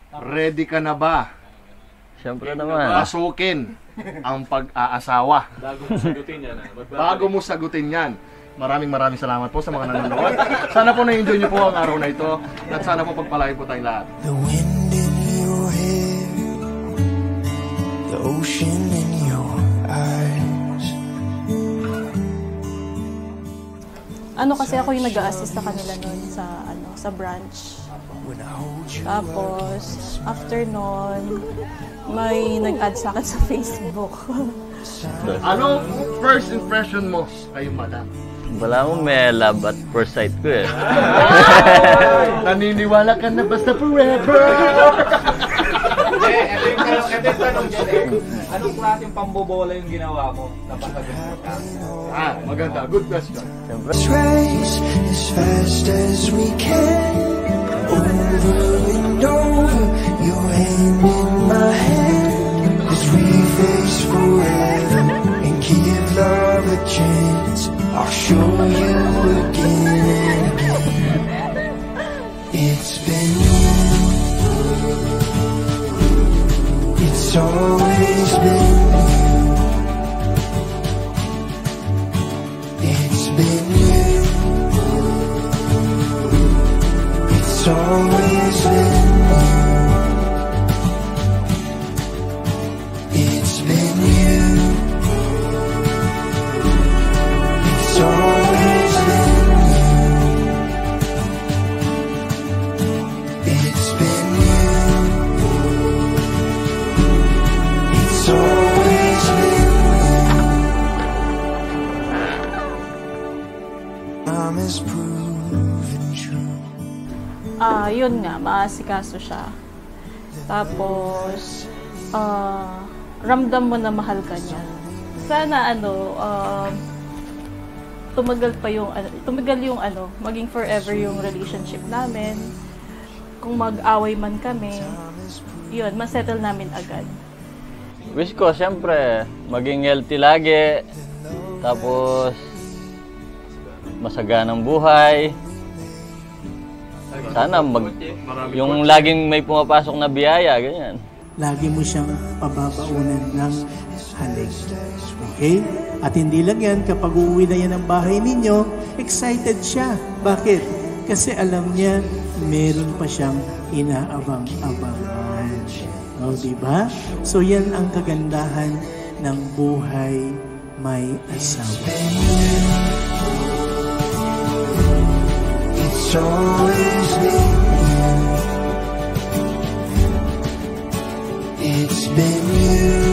Ready ka na ba? Siyempre naman. Pasukin ang pag-aasawa. Bago mo sagutin yan. Maraming salamat po sa mga nanonood. Sana po na-enjoy nyo po ang araw na ito. At sana po pagpalain po tayong lahat. The wind in your hair, the ocean in your eyes. Ano kasi ako yung nag-a-assist sa kanila noon sa branch. Tapos after noon, may nag-add sa akin sa Facebook. Ano first impression mo kay madam? Wala mo may love at first sight ko eh. Naniniwala ka na basta forever? Ito yung tanong dyan eh. Anong klaseng pambobola yung ginawa mo? Napasagot mo ka? Maganda. Good question. Race as fast as we can, over and over, your hand in my hand, as we face forever and give love a chance. I'll show you again and again. It's been you. It's always been you. It's been you. It's always been you. It's been you. It's always been you. It's been you. It's always been you. Time has proven true. Yun nga, maasikaso siya. Tapos, ramdam mo na mahal ka niya. Sana tumagal yung maging forever yung relationship namin. Kung mag-away man kami, yun, masettle namin agad. Wish ko, siyempre, maging healthy lagi. Tapos, masaganang buhay. Sana yung laging may pumapasok na biyaya, ganyan. Lagi mo siyang pababaunan ng halik. Okay? At hindi lang yan, kapag uuwi na yan ang bahay ninyo, excited siya. Bakit? Kasi alam niya, meron pa siyang inaabang-abangan. O, diba? So, yan ang kagandahan ng buhay may asawa. It's always been you. It's been you.